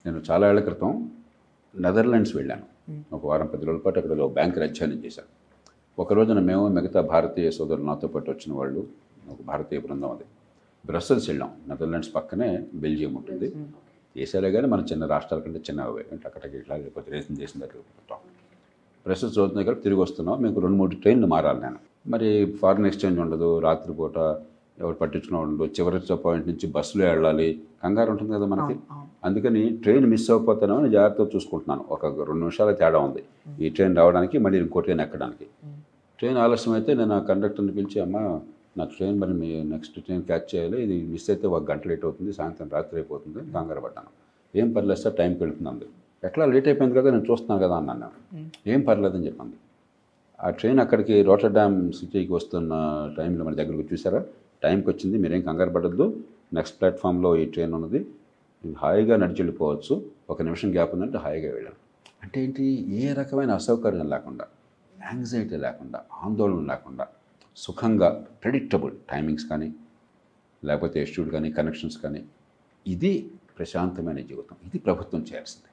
నేను చాలా ఏళ్ల క్రితం నెదర్లాండ్స్ వెళ్ళాను. ఒక వారం 10 రోజుల పాటు అక్కడ బ్యాంకుని అధ్యయనం చేశాను. ఒక రోజున మేము మిగతా భారతీయ సోదరులు నాతో పాటు వచ్చిన వాళ్ళు, ఒక భారతీయ బృందం అది బ్రస్సెల్స్ వెళ్ళాం. నెదర్లాండ్స్ పక్కనే బెల్జియం ఉంటుంది. దేశాలే కానీ మన చిన్న రాష్ట్రాల కంటే చిన్నవి, అంటే అక్కడికి ఇట్లా లేకపోతే రేసిన దేశం దగ్గర పోతాం. బ్రస్సెల్స్ చదువుతున్న దగ్గర తిరిగి వస్తున్నాం. మీకు 2-3 ట్రైన్లు మారాలి నేను. మరి ఫారిన్ ఎక్స్చేంజ్ ఉండదు, రాత్రిపూట ఎవరు పట్టించుకున్న ఉండదు, చివరి పాయింట్ నుంచి బస్సులో వెళ్ళాలి, కంగారు ఉంటుంది కదా మనకి. అందుకని ట్రైన్ మిస్ అయిపోతానని జాగ్రత్తగా చూసుకుంటున్నాను. ఒక 2 నిమిషాల తేడా ఉంది ఈ ట్రైన్ రావడానికి, మళ్ళీ ఇంకో ట్రైన్ ఎక్కడానికి. ట్రైన్ ఆలస్యం అయితే నేను ఆ కండక్టర్ని పిలిచి, అమ్మ నాకు ట్రైన్ మరి మీ నెక్స్ట్ ట్రైన్ క్యాచ్ చేయాలి, ఇది మిస్ అయితే 1 గంట లేట్ అవుతుంది, సాయంత్రం రాత్రి అయిపోతుంది, కంగారు పడ్డాను. ఏం పర్లేదు సార్, టైంకి వెళ్తుంది. ఎట్లా లేట్ అయిపోయింది కదా, నేను చూస్తున్నాను కదా అన్నాను. ఏం పర్లేదని చెప్పింది. ఆ ట్రైన్ అక్కడికి రోటర్డామ్ సిటీకి వస్తున్న టైంలో మన దగ్గరకు చూసారా, టైంకి వచ్చింది, మీరేం కంగారు పడద్దు, నెక్స్ట్ ప్లాట్ఫామ్లో ఈ ట్రైన్ ఉన్నది, హాయిగా నడిచి వెళ్ళిపోవచ్చు, 1 నిమిషం గ్యాప్ ఉందంటే హాయిగా వెళ్ళాను. అంటే ఏంటి, ఏ రకమైన అసౌకర్యం లేకుండా, యాంగ్జైటీ లేకుండా, ఆందోళన లేకుండా, సుఖంగా ప్రెడిక్టబుల్ టైమింగ్స్ కానీ, లేకపోతే షెడ్యూల్ కానీ, కనెక్షన్స్ కానీ, ఇది ప్రశాంతమైన జీవితం. ఇది ప్రభుత్వం చేయాల్సింది.